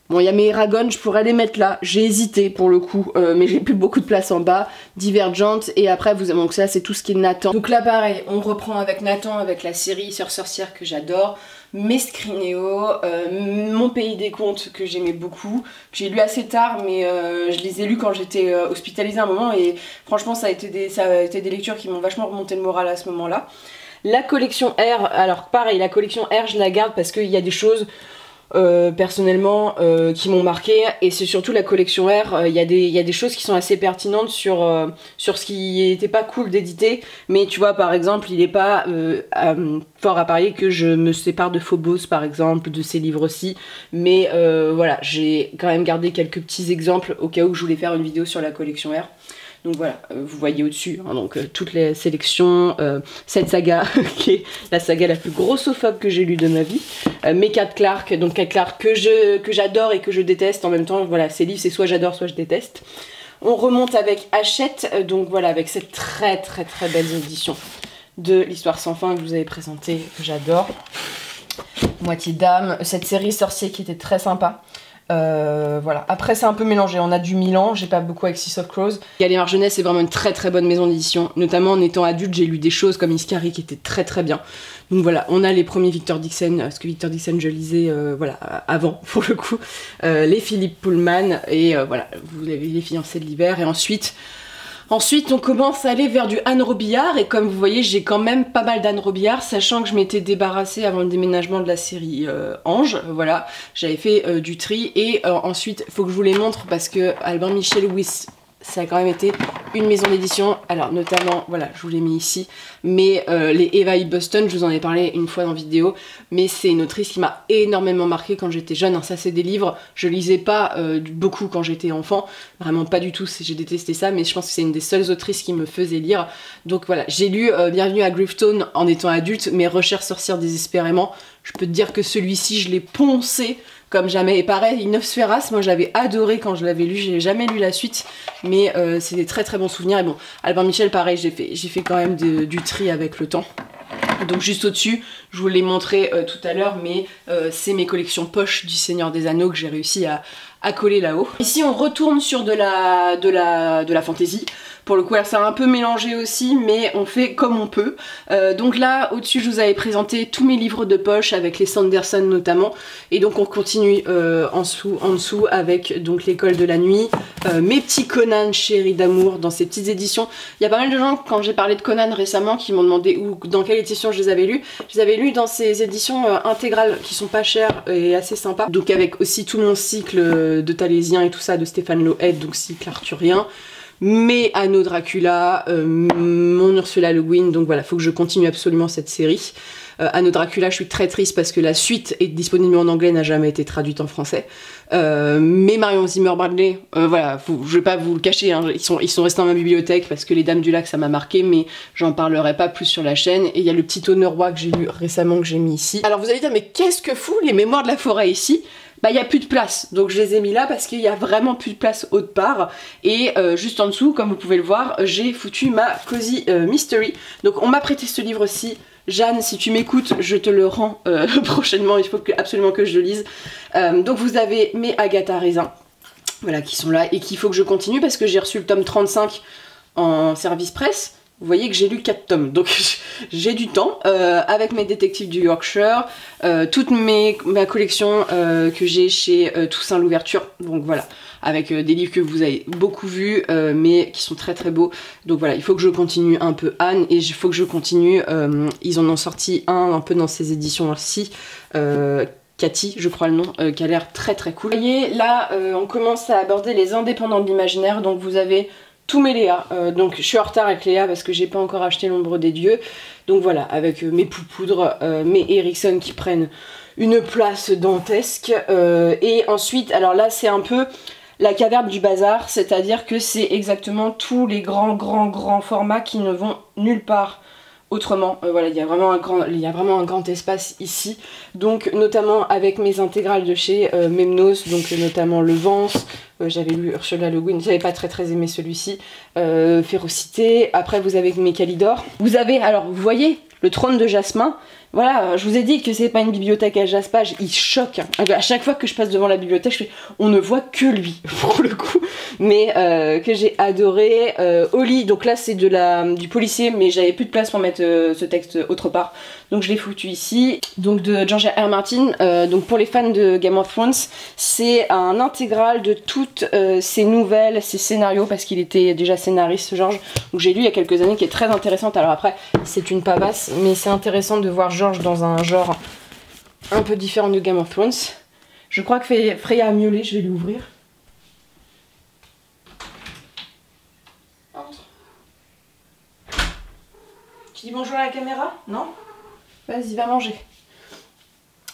Bon, il y a mes Eragon, je pourrais les mettre là, j'ai hésité pour le coup, mais j'ai plus beaucoup de place en bas. Divergente, et après, donc ça, c'est tout ce qui est Nathan. Donc là, pareil, on reprend avec Nathan, avec la série Sœur Sorcière que j'adore. Mescrinéo, Mon Pays des Contes que j'aimais beaucoup, que j'ai lu assez tard, mais je les ai lus quand j'étais hospitalisée à un moment, et franchement ça a été des lectures qui m'ont vachement remonté le moral à ce moment-là. La collection R, alors pareil, la collection R je la garde parce qu'il y a des choses personnellement qui m'ont marqué, et c'est surtout la collection R, il y a des choses qui sont assez pertinentes sur ce qui était pas cool d'éditer, mais tu vois, par exemple, il est pas fort à parier que je me sépare de Phobos par exemple, de ces livres-ci, mais voilà, j'ai quand même gardé quelques petits exemples au cas où je voulais faire une vidéo sur la collection R. Donc voilà, vous voyez au-dessus, hein, donc toutes les sélections, cette saga qui est la saga la plus grossophobe que j'ai lue de ma vie, mes Kat Clark, donc Kat Clark que j'adore et que je déteste en même temps. Voilà, ces livres c'est soit j'adore soit je déteste. On remonte avec Hachette, donc voilà, avec cette très très très belle édition de l'Histoire sans fin que je vous avais présentée, que j'adore. Moitié d'âme, cette série Sorcier qui était très sympa. Voilà. Après c'est un peu mélangé, on a du Milan, j'ai pas beaucoup avec Six of Crows. Gallimard Jeunesse c'est vraiment une très très bonne maison d'édition, notamment en étant adulte j'ai lu des choses comme Iscari qui était très très bien. Donc voilà, on a les premiers Victor Dixon, parce que Victor Dixon je lisais voilà, avant pour le coup, les Philippe Pullman, et voilà, vous avez les Fiancés de l'hiver, et ensuite on commence à aller vers du Anne Robillard, et comme vous voyez j'ai quand même pas mal d'Anne Robillard, sachant que je m'étais débarrassée avant le déménagement de la série Ange, voilà, j'avais fait du tri, et ensuite il faut que je vous les montre parce que Albin Michel Wyss, ça a quand même été une maison d'édition, alors notamment, voilà, je vous l'ai mis ici, mais les Eva E. Boston, je vous en ai parlé une fois dans vidéo, mais c'est une autrice qui m'a énormément marqué quand j'étais jeune, hein. Ça c'est des livres, je lisais pas beaucoup quand j'étais enfant, vraiment pas du tout, j'ai détesté ça, mais je pense que c'est une des seules autrices qui me faisait lire. Donc voilà, j'ai lu Bienvenue à Grifton en étant adulte, mais Recherche sorcière désespérément, je peux te dire que celui-ci je l'ai poncé comme jamais. Et pareil, Nosferas, moi j'avais adoré quand je l'avais lu, j'ai jamais lu la suite, mais c'est des très très bons souvenirs. Et bon, Albin Michel, pareil, j'ai fait quand même du tri avec le temps. Donc juste au-dessus, je vous l'ai montré tout à l'heure, mais c'est mes collections poches du Seigneur des Anneaux que j'ai réussi à coller là-haut. Ici on retourne sur de la fantasy. Pour le coup, alors c'est un peu mélangé aussi, mais on fait comme on peut. Donc là, au-dessus, je vous avais présenté tous mes livres de poche avec les Sanderson notamment. Et donc on continue en dessous avec donc l'école de la nuit, mes petits Conan chéris d'amour dans ces petites éditions. Il y a pas mal de gens, quand j'ai parlé de Conan récemment, qui m'ont demandé dans quelle édition je les avais lus. Je les avais lus dans ces éditions intégrales qui sont pas chères et assez sympas. Donc avec aussi tout mon cycle de Talésien et tout ça de Stéphane Loeb, donc cycle arthurien. Mes Anneaux Dracula, mon Ursula Le Guin, donc voilà, faut que je continue absolument cette série. Anneaux Dracula, je suis très triste parce que la suite est disponible en anglais, n'a jamais été traduite en français. Mais Marion Zimmer Bradley, voilà, je vais pas vous le cacher, hein, ils sont restés dans ma bibliothèque parce que Les Dames du Lac ça m'a marqué, mais j'en parlerai pas plus sur la chaîne. Et il y a Le Petit Honneur Roi que j'ai lu récemment, que j'ai mis ici. Alors vous allez dire, mais qu'est-ce que fou les Mémoires de la Forêt ici? Bah il n'y a plus de place, donc je les ai mis là parce qu'il y a vraiment plus de place autre part. Et juste en dessous, comme vous pouvez le voir, j'ai foutu ma Cozy Mystery. Donc on m'a prêté ce livre-ci. Jeanne, si tu m'écoutes, je te le rends prochainement, il faut absolument que je le lise. Donc vous avez mes Agatha Raisin, voilà, qui sont là et qu'il faut que je continue parce que j'ai reçu le tome 35 en service presse. Vous voyez que j'ai lu 4 tomes, donc j'ai du temps, avec mes détectives du Yorkshire, toute ma collection que j'ai chez Toussaint Louverture, donc voilà, avec des livres que vous avez beaucoup vus, mais qui sont très très beaux. Donc voilà, il faut que je continue un peu Anne, et il faut que je continue, ils en ont sorti un peu dans ces éditions-ci, Cathy, je crois le nom, qui a l'air très très cool. Vous voyez, là, on commence à aborder les indépendants de l'imaginaire, donc vous avez tous mes Léa, donc je suis en retard avec Léa parce que j'ai pas encore acheté L'Ombre des Dieux, donc voilà, avec mes Poupoudres, mes Erikson qui prennent une place dantesque, et ensuite, alors là c'est un peu la caverne du bazar, c'est-à-dire que c'est exactement tous les grands formats qui ne vont nulle part autrement. Voilà, il y a vraiment un grand espace ici, donc notamment avec mes intégrales de chez Memnos, donc notamment Le Vence, j'avais lu Ursula Le Guin, j'avais pas très aimé celui-ci, Férocité, après vous avez mes Calidor, vous avez, alors vous voyez, le Trône de Jasmin. Voilà, je vous ai dit que c'est pas une bibliothèque à Jaspage, il choque. À chaque fois que je passe devant la bibliothèque, je fais, on ne voit que lui, pour le coup. Mais que j'ai adoré. Oli, donc là c'est du policier, mais j'avais plus de place pour mettre ce texte autre part. Donc je l'ai foutu ici. Donc de George R. Martin, donc pour les fans de Game of Thrones, c'est un intégral de toutes ses nouvelles, ses scénarios, parce qu'il était déjà scénariste, George. Donc j'ai lu il y a quelques années, qui est très intéressante. Alors après, c'est une pavasse, mais c'est intéressant de voir George dans un genre un peu différent de Game of Thrones. Je crois que Freya a miaulé, je vais lui ouvrir. Entre. Tu dis bonjour à la caméra? Non? Vas-y, va manger.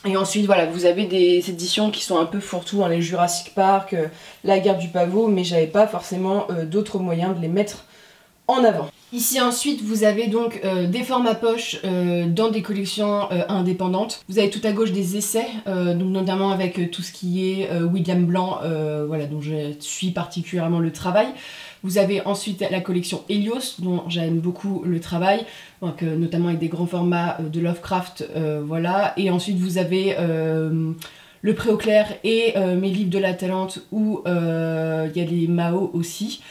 Et ensuite, voilà, vous avez des éditions qui sont un peu fourre-tout, hein, les Jurassic Park, la guerre du pavot, mais j'avais pas forcément d'autres moyens de les mettre en avant. Ici ensuite vous avez donc des formats poche dans des collections indépendantes. Vous avez tout à gauche des essais, donc notamment avec tout ce qui est William Blanc, voilà, dont je suis particulièrement le travail. Vous avez ensuite la collection Helios, dont j'aime beaucoup le travail, donc, notamment avec des grands formats de Lovecraft, voilà. Et ensuite vous avez le Pré au clair et mes livres de la Talente où il y a les Mao aussi.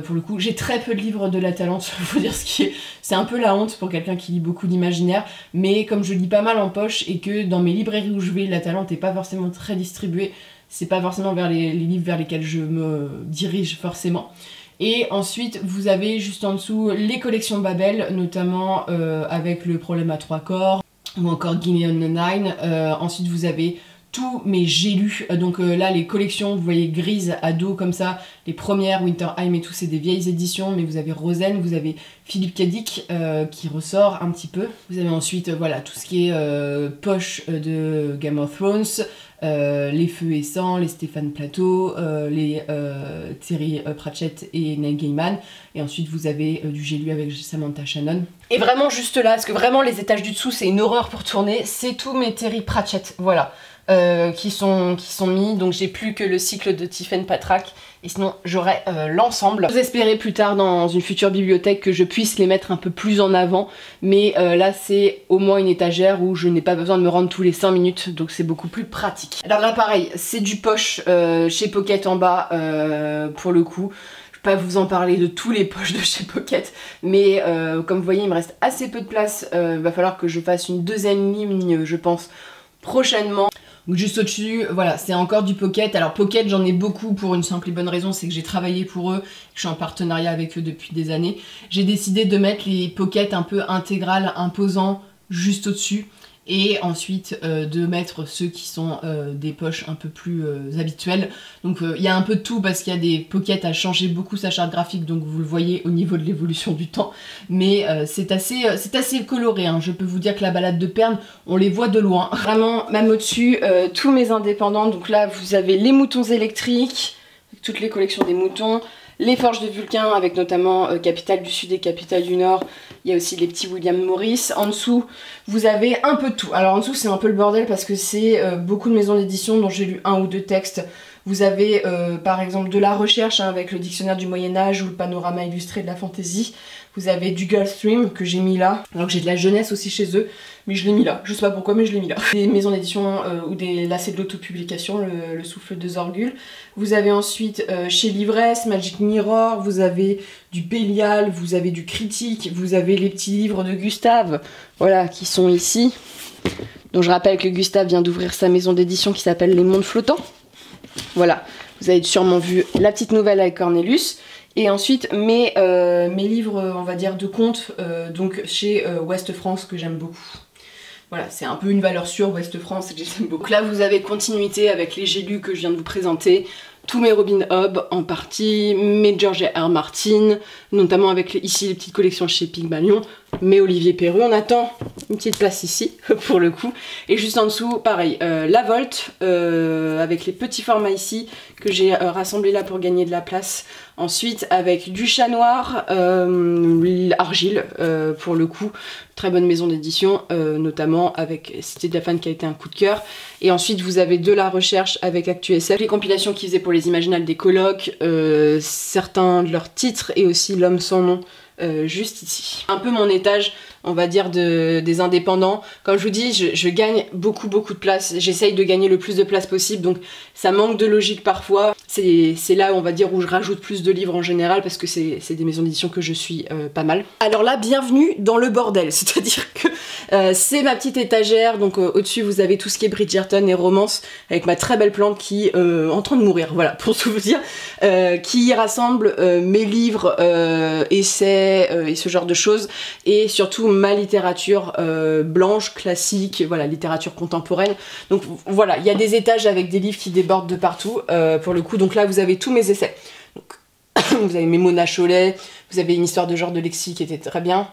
Pour le coup, j'ai très peu de livres de la Talente, faut dire ce qui est. C'est un peu la honte pour quelqu'un qui lit beaucoup d'imaginaire, mais comme je lis pas mal en poche et que dans mes librairies où je vais, la Talente n'est pas forcément très distribuée, c'est pas forcément vers les livres vers lesquels je me dirige forcément. Et ensuite, vous avez juste en dessous les collections Babel, notamment avec Le Problème à 3 corps, ou encore Guinea on the Nine. Ensuite, vous avez tous mes j'ai lu, donc là les collections, vous voyez grises à dos comme ça, les premières, Winterheim et tout, c'est des vieilles éditions, mais vous avez Rosen, vous avez Philippe Cadic qui ressort un petit peu. Vous avez ensuite voilà tout ce qui est poche de Game of Thrones, les Feux et Sang, les Stéphane Plateau, les Terry Pratchett et Neil Gaiman, et ensuite vous avez du j'ai lu avec Samantha Shannon. Et vraiment juste là, parce que vraiment les étages du dessous c'est une horreur pour tourner, c'est tous mes Terry Pratchett, voilà. Qui sont mis, donc j'ai plus que le cycle de Tiffen Patrak, et sinon j'aurai l'ensemble. Vous espérez plus tard dans une future bibliothèque que je puisse les mettre un peu plus en avant, mais là c'est au moins une étagère où je n'ai pas besoin de me rendre tous les 5 minutes, donc c'est beaucoup plus pratique. Alors là pareil, c'est du poche chez Pocket en bas pour le coup. vais pas vous en parler de tous les poches de chez Pocket, mais comme vous voyez, il me reste assez peu de place. Va falloir que je fasse une deuxième ligne, je pense, prochainement. Donc juste au-dessus, voilà, c'est encore du Pocket. Alors Pocket, j'en ai beaucoup pour une simple et bonne raison, c'est que j'ai travaillé pour eux, je suis en partenariat avec eux depuis des années. J'ai décidé de mettre les Pocket un peu intégrales, imposants, juste au-dessus. Et ensuite de mettre ceux qui sont des poches un peu plus habituelles. Donc il y a un peu de tout parce qu'il y a des Pocket à changer beaucoup sa charte graphique, donc vous le voyez au niveau de l'évolution du temps. Mais c'est assez coloré, hein. Je peux vous dire que la balade de Perne, on les voit de loin. Vraiment, même au-dessus, tous mes indépendants. Donc là, vous avez les moutons électriques, toutes les collections des moutons. Les forges de Vulcain avec notamment Capitale du Sud et Capitale du Nord. Il y a aussi les petits William Morris. En dessous, vous avez un peu de tout. Alors en dessous, c'est un peu le bordel parce que c'est beaucoup de maisons d'édition dont j'ai lu un ou deux textes. Vous avez par exemple de la recherche hein, avec le dictionnaire du Moyen-Âge ou le panorama illustré de la fantaisie. Vous avez du Gulfstream que j'ai mis là. Alors que j'ai de la jeunesse aussi chez eux, mais je l'ai mis là. Je sais pas pourquoi, mais je l'ai mis là. Des maisons d'édition ou là c'est de l'autopublication, le souffle de Zorgul. Vous avez ensuite chez Livresse, Magic Mirror, vous avez du Bélial, vous avez du Critique, vous avez les petits livres de Gustave, voilà, qui sont ici. Donc je rappelle que Gustave vient d'ouvrir sa maison d'édition qui s'appelle Les Mondes Flottants. Voilà, vous avez sûrement vu la petite nouvelle avec Cornelius. Et ensuite mes livres, on va dire, de contes, donc chez Ouest France, que j'aime beaucoup. Voilà, c'est un peu une valeur sûre, Ouest France, que j'aime beaucoup. Là, vous avez continuité avec les J'ai lus que je viens de vous présenter. Tous mes Robin Hobb en partie, mes George R. Martin, notamment avec ici les petites collections chez Pygmalion, mes Olivier Perru. On attend une petite place ici pour le coup. Et juste en dessous, pareil, la Volt avec les petits formats ici que j'ai rassemblés là pour gagner de la place. Ensuite avec du chat noir, Argile pour le coup, très bonne maison d'édition, notamment avec Cité de la Fan qui a été un coup de cœur. Et ensuite vous avez de la recherche avec ActuSF, les compilations qu'ils faisaient pour les Imaginales des colloques, certains de leurs titres et aussi L'homme sans nom. Juste ici. Un peu mon étage, on va dire, des indépendants. Comme je vous dis, je gagne beaucoup de place. J'essaye de gagner le plus de place possible, donc ça manque de logique parfois. C'est là, on va dire, où je rajoute plus de livres en général, parce que c'est des maisons d'édition que je suis pas mal. Alors là, bienvenue dans le bordel, c'est-à-dire que c'est ma petite étagère, donc au-dessus vous avez tout ce qui est Bridgerton et romance, avec ma très belle plante qui est en train de mourir, voilà, pour tout vous dire, qui rassemble mes livres, essais, et ce genre de choses, et surtout ma littérature blanche, classique, voilà, littérature contemporaine. Donc voilà, il y a des étages avec des livres qui débordent de partout, pour le coup. Donc là vous avez tous mes essais. Donc, vous avez mes Mona Chollet, vous avez une histoire de genre de Lexie qui était très bien.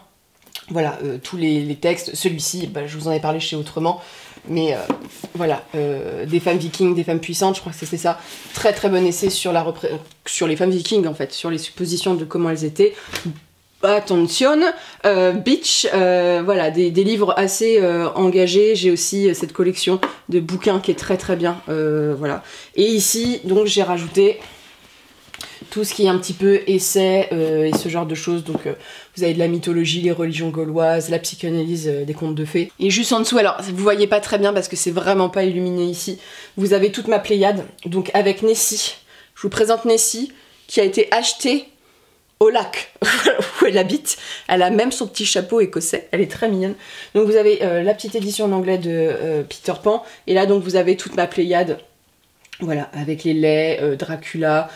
Voilà, tous les textes. Celui-ci, bah, je vous en ai parlé chez Autrement, mais voilà, des femmes vikings, des femmes puissantes, je crois que c'est ça. Très bon essai sur les femmes vikings en fait, sur les suppositions de comment elles étaient. Attention, Beach, voilà, des livres assez engagés. J'ai aussi cette collection de bouquins qui est très bien, voilà. Et ici, donc, j'ai rajouté tout ce qui est un petit peu essai et ce genre de choses. Donc vous avez de la mythologie, les religions gauloises, la psychanalyse, des contes de fées. Et juste en dessous, alors vous voyez pas très bien parce que c'est vraiment pas illuminé ici, vous avez toute ma Pléiade, donc avec Nessie. Je vous présente Nessie qui a été achetée au lac où elle habite. Elle a même son petit chapeau écossais, elle est très mignonne. Donc vous avez la petite édition en anglais de Peter Pan, et là donc vous avez toute ma Pléiade, voilà, avec les laits, Dracula.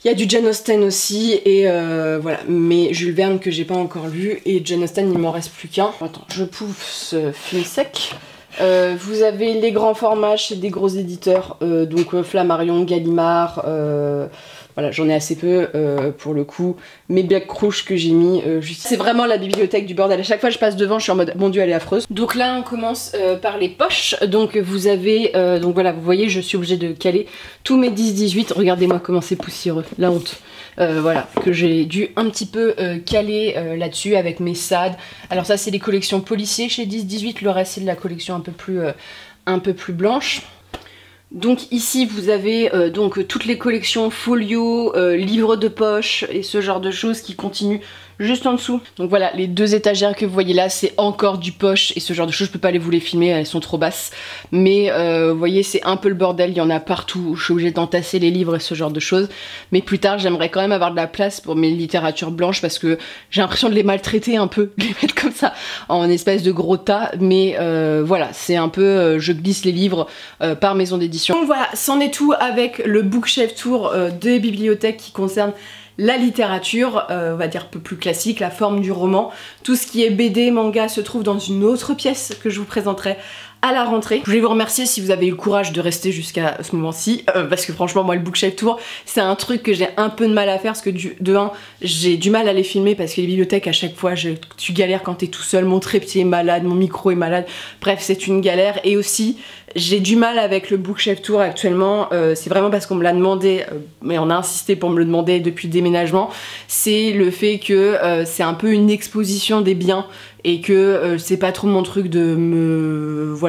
Il y a du Jane Austen aussi, et voilà, mais Jules Verne que j'ai pas encore lu, et Jane Austen il m'en reste plus qu'un. Attends, je pouffe ce film sec. Vous avez les grands formats chez des gros éditeurs, donc Flammarion, Gallimard, voilà, j'en ai assez peu pour le coup. Mes Black Crouch que j'ai mis juste. C'est vraiment la bibliothèque du bordel. À chaque fois je passe devant, je suis en mode mon dieu, elle est affreuse. Donc là on commence par les poches. Donc vous avez, donc voilà, vous voyez, je suis obligée de caler tous mes 10-18. Regardez-moi comment c'est poussiéreux, la honte. Voilà, que j'ai dû un petit peu caler là-dessus avec mes SAD. Alors ça c'est les collections policiers chez 10-18, le reste c'est de la collection un peu plus blanche. Donc ici vous avez donc toutes les collections folio, livres de poche et ce genre de choses qui continuent juste en dessous. Donc voilà, les deux étagères que vous voyez là, c'est encore du poche et ce genre de choses. Je peux pas vous les filmer, elles sont trop basses. Mais vous voyez, c'est un peu le bordel, il y en a partout. Je suis obligée d'entasser les livres et ce genre de choses. Mais plus tard, j'aimerais quand même avoir de la place pour mes littératures blanches parce que j'ai l'impression de les maltraiter un peu, de les mettre comme ça en espèce de gros tas. Mais voilà, c'est un peu, je glisse les livres par maison d'édition. Donc voilà, c'en est tout avec le bookshelf tour des bibliothèques qui concerne la littérature, on va dire un peu plus classique, la forme du roman. Tout ce qui est BD, manga se trouve dans une autre pièce que je vous présenterai à la rentrée. Je voulais vous remercier si vous avez eu le courage de rester jusqu'à ce moment-ci, parce que franchement moi le bookshelf tour c'est un truc que j'ai un peu de mal à faire parce que de un j'ai du mal à les filmer parce que les bibliothèques à chaque fois tu galères quand t'es tout seul, mon trépied est malade, mon micro est malade, bref c'est une galère. Et aussi j'ai du mal avec le bookshelf tour actuellement, c'est vraiment parce qu'on me l'a demandé, mais on a insisté pour me le demander depuis le déménagement, c'est le fait que c'est un peu une exposition des biens et que c'est pas trop mon truc de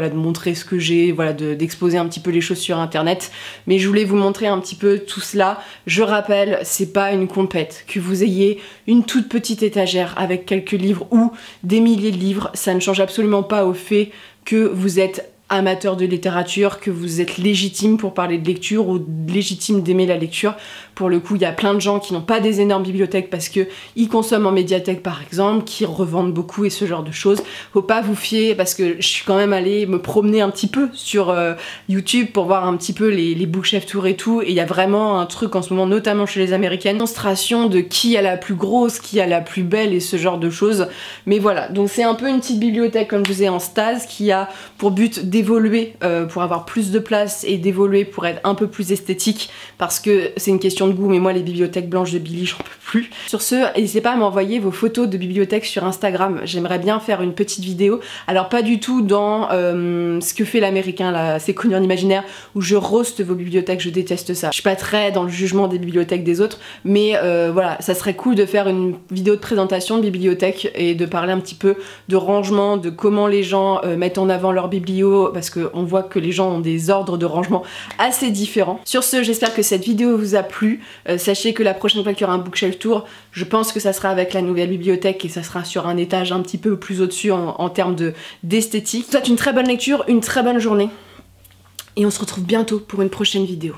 de montrer ce que j'ai, voilà, d'exposer un petit peu les choses sur internet. Mais je voulais vous montrer un petit peu tout cela. Je rappelle, c'est pas une compète. Que vous ayez une toute petite étagère avec quelques livres ou des milliers de livres, ça ne change absolument pas au fait que vous êtes amateur de littérature, que vous êtes légitime pour parler de lecture ou légitime d'aimer la lecture. Pour le coup, il y a plein de gens qui n'ont pas des énormes bibliothèques parce que ils consomment en médiathèque par exemple, qui revendent beaucoup et ce genre de choses. Faut pas vous fier parce que je suis quand même allée me promener un petit peu sur YouTube pour voir un petit peu les bookshelf tour et tout. Et il y a vraiment un truc en ce moment, notamment chez les Américaines, démonstration de qui a la plus grosse, qui a la plus belle et ce genre de choses. Mais voilà, donc c'est un peu une petite bibliothèque comme je vous ai en stase qui a pour but d'évoluer pour avoir plus de place et d'évoluer pour être un peu plus esthétique parce que c'est une question de goût, mais moi les bibliothèques blanches de Billy j'en peux plus. Sur ce, n'hésitez pas à m'envoyer vos photos de bibliothèques sur Instagram, j'aimerais bien faire une petite vidéo, alors pas du tout dans ce que fait l'américain là, c'est connu en imaginaire, où je roast vos bibliothèques, je déteste ça. Je suis pas très dans le jugement des bibliothèques des autres, mais voilà, ça serait cool de faire une vidéo de présentation de bibliothèque et de parler un petit peu de rangement, de comment les gens mettent en avant leur biblio, parce qu'on voit que les gens ont des ordres de rangement assez différents. Sur ce, j'espère que cette vidéo vous a plu. Sachez que la prochaine fois qu'il y aura un bookshelf tour, je pense que ça sera avec la nouvelle bibliothèque et ça sera sur un étage un petit peu plus au-dessus en termes d'esthétique. Je vous souhaite une très bonne lecture, une très bonne journée et on se retrouve bientôt pour une prochaine vidéo.